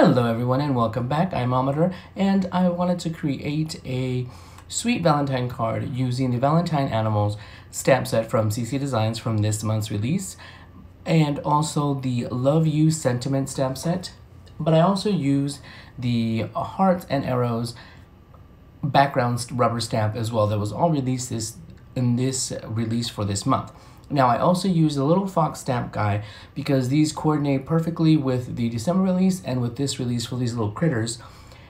Hello everyone and welcome back. I'm Amador and I wanted to create a sweet Valentine card using the Valentine Animals stamp set from CC Designs from this month's release, and also the Love You Sentiment stamp set. But I also use the Hearts and Arrows background rubber stamp as well that was all released in this release for this month. Now, I also use the little fox stamp guy because these coordinate perfectly with the December release and with this release for these little critters.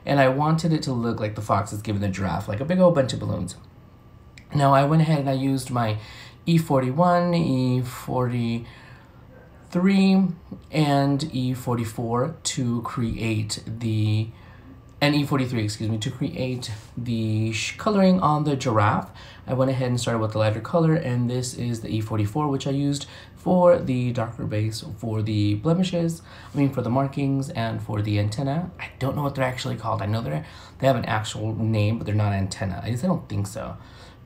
And I wanted it to look like the fox is giving the giraffe, like a big old bunch of balloons. Now, I went ahead and I used my E41, E43, and E44 to create the and E43, excuse me, to create the coloring on the giraffe. I went ahead and started with the lighter color, and this is the E44, which I used for the darker base for the blemishes, for the markings and for the antenna. I don't know what they're actually called. I know they have an actual name, but they're not antenna. I don't think so.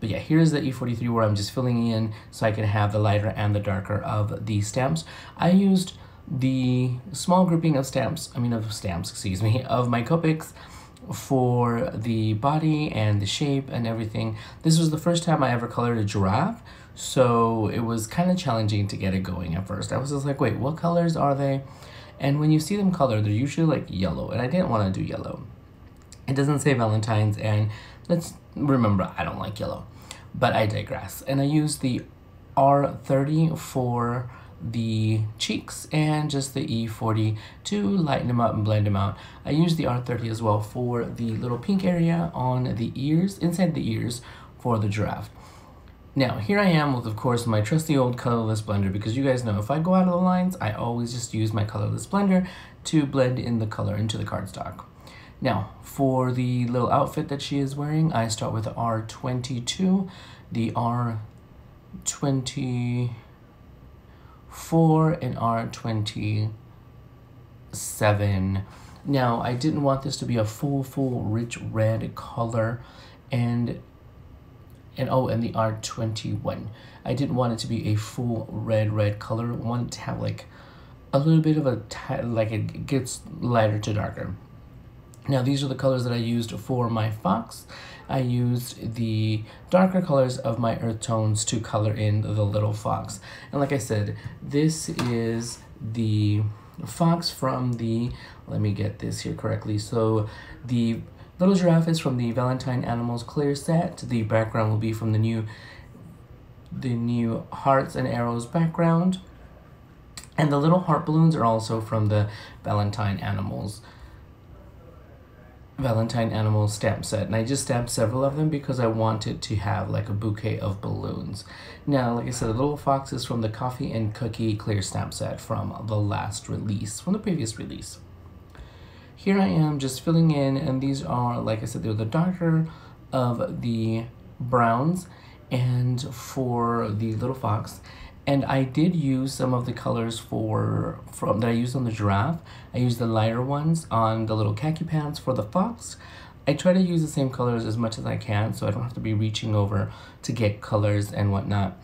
But yeah, here's the E43 where I'm just filling in so I can have the lighter and the darker of the stamps. I used the small grouping of stamps, of my Copics for the body and the shape and everything. This was the first time I ever colored a giraffe, so it was kind of challenging to get it going at first. I was just like, wait, what colors are they? And when you see them colored, they're usually like yellow, and I didn't want to do yellow. It doesn't say Valentine's, and let's remember, I don't like yellow, but I digress. And I used the R30 for the cheeks and just the E40 to lighten them up and blend them out. I used the R30 as well for the little pink area on the ears, inside the ears for the giraffe. Now, here I am with, of course, my trusty old colorless blender, because you guys know if I go out of the lines, I always just use my colorless blender to blend in the color into the cardstock. Now, for the little outfit that she is wearing, I start with the R22, the R24, and R27. Now, I didn't want this to be a full rich red color, and the R21. I didn't want it to be a full red color. I wanted to have like a little bit of it gets lighter to darker. Now, these are the colors that I used for my fox. I used the darker colors of my earth tones to color in the little fox. And like I said, this is the fox from the, let me get this here correctly. So the little giraffe is from the Valentine Animals clear set. The background will be from the new Hearts and Arrows background. And the little heart balloons are also from the Valentine Animals stamp set, and I just stamped several of them because I wanted to have like a bouquet of balloons. Now, like I said, the little fox is from the Coffee and Cookie clear stamp set from the last release, from the previous release. Here I am just filling in, and these are, like I said, they're the darker of the browns and for the little fox. And I did use some of the colors that I used on the giraffe. I used the lighter ones on the little khaki pants for the fox. I try to use the same colors as much as I can so I don't have to be reaching over to get colors and whatnot.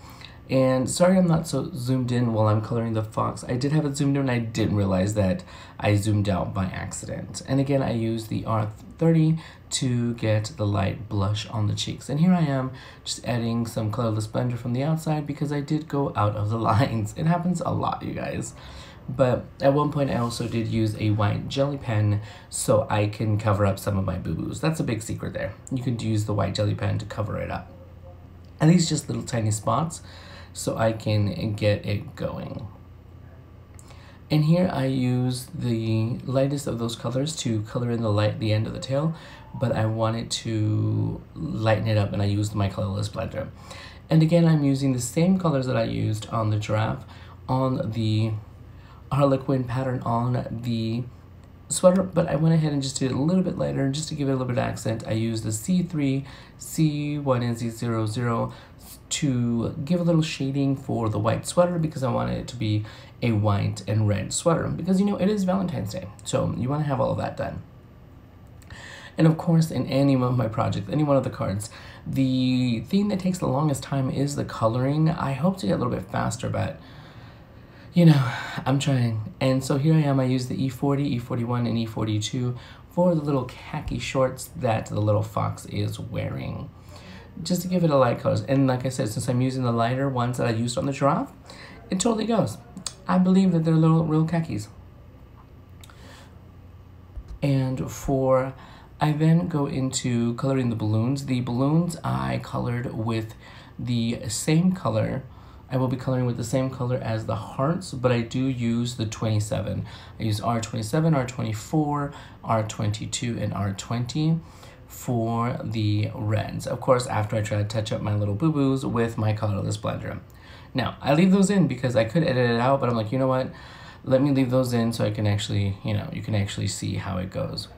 And sorry I'm not so zoomed in while I'm coloring the fox. I did have it zoomed in and I didn't realize that I zoomed out by accident. And again, I used the R30 to get the light blush on the cheeks. And here I am just adding some colorless blender from the outside because I did go out of the lines. It happens a lot, you guys. But at one point I also did use a white jelly pen so I can cover up some of my boo-boos. That's a big secret there. You can use the white jelly pen to cover it up. And these just little tiny spots so I can get it going. And here I use the lightest of those colors to color in the end of the tail, but I wanted to lighten it up and I used my colorless blender. And again, I'm using the same colors that I used on the giraffe, on the harlequin pattern on the sweater, but I went ahead and just did it a little bit lighter just to give it a little bit of accent. I used the C3, C1, and C00 to give a little shading for the white sweater because I wanted it to be a white and red sweater because, you know, it is Valentine's Day, so you want to have all of that done. And of course, in any of my projects, any one of the cards, the thing that takes the longest time is the coloring. I hope to get a little bit faster, but You know, I'm trying. And so here I am. I use the E40, E41, and E42 for the little khaki shorts that the little fox is wearing, just to give it a light colors. And like I said, since I'm using the lighter ones that I used on the giraffe, it totally goes. I believe that they're little real khakis. And I then go into coloring the balloons. The balloons I colored with the same color. I will be coloring with the same color as the hearts, but I do use the 27. I use R27, R24, R22, and R20 for the reds. Of course, after I try to touch up my little boo-boos with my colorless blender. Now, I leave those in because I could edit it out, but I'm like, you know what? Let me leave those in so I can actually, you can actually see how it goes.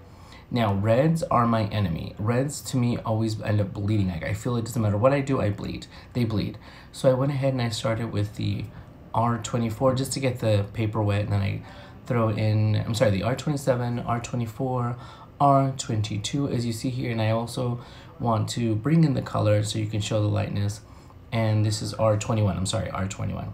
Now, reds are my enemy. Reds, to me, always end up bleeding. Like, I feel it doesn't matter what I do, I bleed. They bleed. So I went ahead and I started with the R24 just to get the paper wet, and then I throw in, the R27, R24, R22, as you see here, and I also want to bring in the color so you can show the lightness. And this is R21, R21.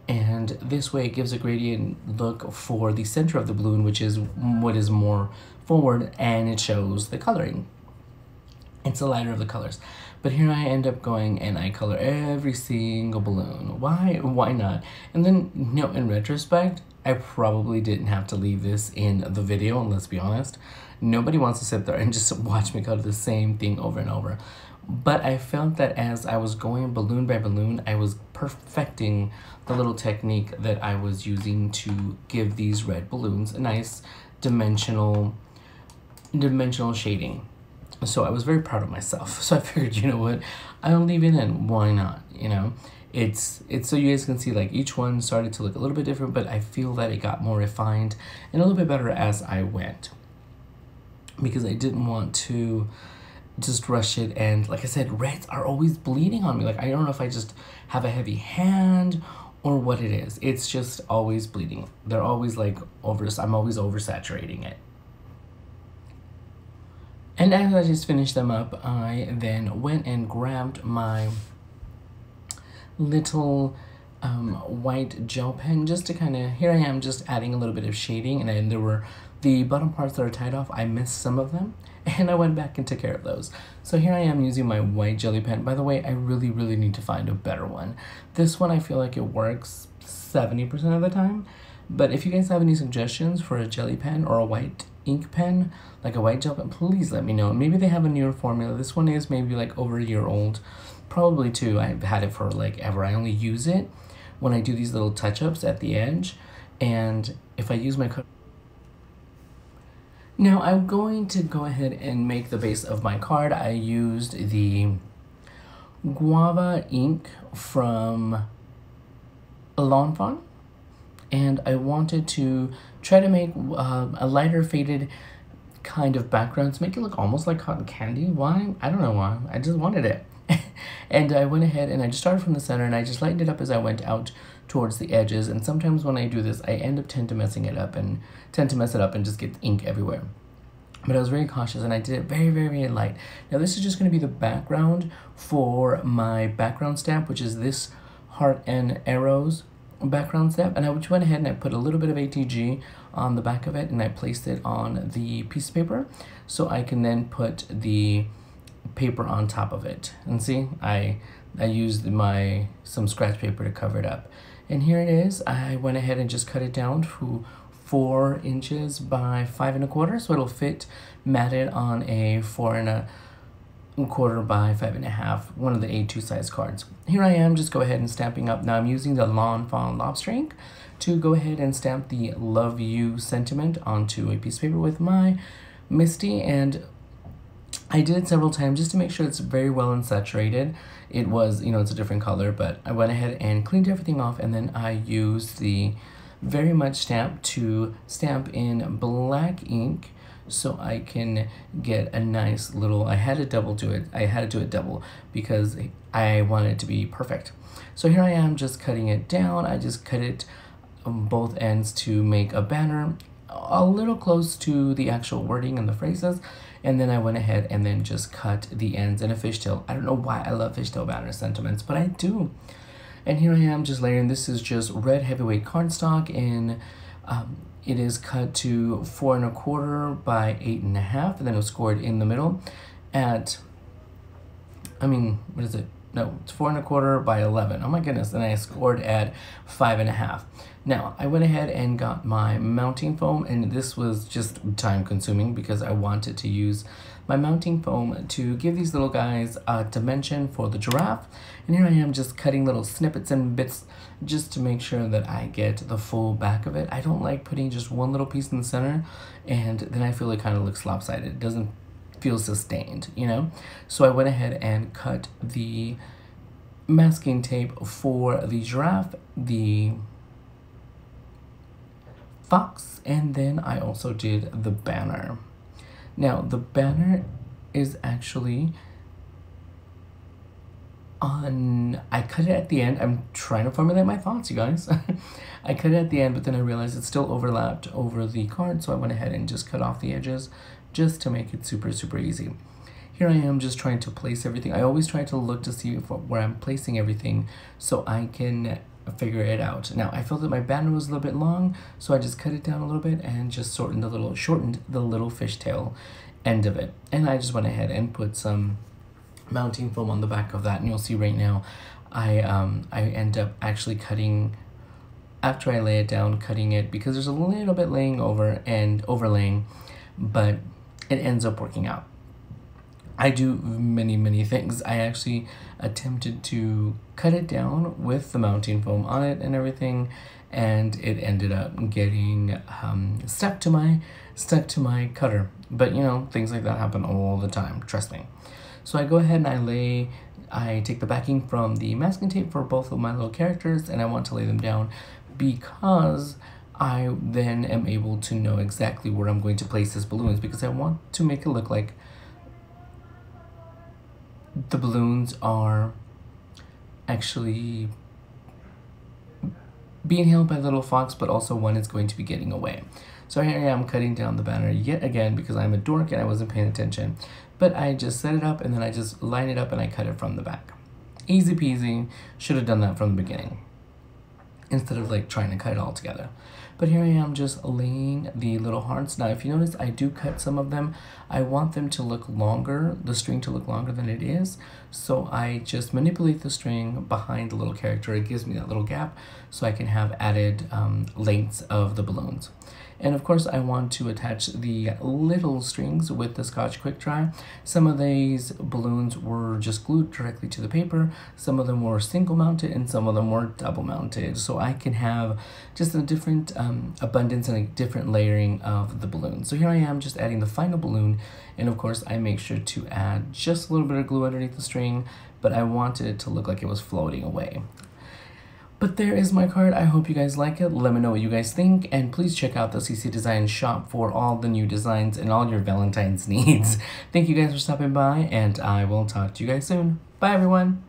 And this way it gives a gradient look for the center of the balloon, which is what is more forward, and it shows the coloring. It's the lighter of the colors. But here I end up going and I color every single balloon. Why not? And then, in retrospect, I probably didn't have to leave this in the video, and let's be honest. Nobody wants to sit there and just watch me color the same thing over and over. But I felt that as I was going balloon by balloon, I was perfecting the little technique that I was using to give these red balloons a nice dimensional shading. So I was very proud of myself. So I figured, you know what, I'll leave it in. Why not? It's so you guys can see, like, each one started to look a little bit different, but I feel that it got more refined and a little bit better as I went, because I didn't want to just rush it. And like I said, reds are always bleeding on me. Like, I don't know if I just have a heavy hand or what it is. It's just always bleeding. They're always like I'm always oversaturating it. And as I just finished them up, I then went and grabbed my little white gel pen just to kind of, here I am just adding a little bit of shading, and then there were the bottom parts that are tied off. I missed some of them, and I went back and took care of those. So here I am using my white jelly pen. By the way, I really, really need to find a better one. This one, I feel like it works 70% of the time, but if you guys have any suggestions for a jelly pen or a white ink pen, like a white gel pen, please let me know. Maybe they have a newer formula. This one is maybe like over a year old, probably two. I've had it for like ever. I only use it when I do these little touch-ups at the edge, and if I use my now I'm going to go ahead and make the base of my card. I used the guava ink from Lawn Fawn, and I wanted to try to make a lighter faded kind of background to make it look almost like cotton candy. Why? I don't know why. I just wanted it. And I went ahead and I just started from the center, and I just lightened it up as I went out towards the edges. And sometimes when I do this, I tend to mess it up and just get ink everywhere. But I was very cautious, and I did it very, very, very light. Now this is just going to be the background for my background stamp, which is this heart and arrows background stamp. And I went ahead and I put a little bit of ATG on the back of it, and I placed it on the piece of paper so I can then put the paper on top of it. And see, I used some scratch paper to cover it up. And here it is. I went ahead and just cut it down to 4 inches by 5 1/4, so it'll fit matted on a 4 1/4 by 5 1/2, one of the A2 size cards. Here I am, just go ahead and stamping up. Now I'm using the Lawn Fawn lobster ink to go ahead and stamp the Love You sentiment onto a piece of paper with my Misty, and I did it several times just to make sure it's very well unsaturated. It was, it's a different color, but I went ahead and cleaned everything off, and then I used the Very Much stamp to stamp in black ink so I can get a nice little, I had to do it double because I wanted it to be perfect. So here I am just cutting it down. I just cut it on both ends to make a banner a little close to the actual wording and the phrases, and then I went ahead and then just cut the ends in a fishtail. I don't know why I love fishtail banner sentiments, but I do. And here I am just layering. This is just red heavyweight cardstock, and it is cut to 4 1/4 by 8 1/2, and then it was scored in the middle at, what is it? No, it's 4 1/4 by 11. Oh my goodness, and I scored at 5 1/2. Now, I went ahead and got my mounting foam, and this was just time consuming because I wanted to use my mounting foam to give these little guys a dimension for the giraffe. And here I am just cutting little snippets and bits just to make sure that I get the full back of it. I don't like putting just one little piece in the center, and then I feel it kind of looks lopsided. It doesn't feel sustained, you know? So I went ahead and cut the masking tape for the giraffe, the fox, and then I also did the banner. Now, the banner is actually I cut it at the end. I'm trying to formulate my thoughts, you guys. I cut it at the end, but then I realized it still overlapped over the card, so I went ahead and just cut off the edges just to make it super, super easy. Here I am just trying to place everything. I always try to look to see where I'm placing everything so I can figure it out. Now, I felt that my banner was a little bit long, so I just cut it down a little bit and just shortened the little fishtail end of it. And I just went ahead and put some mounting foam on the back of that, and you'll see right now I end up actually cutting, after I lay it down, cutting it because there's a little bit laying over and overlaying, but it ends up working out. I do many things. I actually attempted to cut it down with the mounting foam on it and everything, and it ended up getting stuck to my cutter. But you know, things like that happen all the time, trust me. So I go ahead and I take the backing from the masking tape for both of my little characters, and I want to lay them down because I then am able to know exactly where I'm going to place these balloons, because I want to make it look like the balloons are actually being held by the little fox, but also one is going to be getting away. So here I am cutting down the banner yet again because I'm a dork and I wasn't paying attention. But I just set it up and then I just line it up and I cut it from the back. Easy peasy. Should have done that from the beginning instead of like trying to cut it all together. But here I am just laying the little hearts. Now, if you notice, I do cut some of them. I want them to look longer, the string to look longer than it is. So I just manipulate the string behind the little character. It gives me that little gap so I can have added lengths of the balloons. And of course, I want to attach the little strings with the Scotch Quick Dry. Some of these balloons were just glued directly to the paper. Some of them were single mounted and some of them were double mounted. So I can have just a different abundance and a different layering of the balloon. So here I am just adding the final balloon. And of course, I make sure to add just a little bit of glue underneath the string, but I wanted it to look like it was floating away. But there is my card. I hope you guys like it. Let me know what you guys think, and please check out the CC Design shop for all the new designs and all your Valentine's needs. Thank you guys for stopping by, and I will talk to you guys soon. Bye, everyone.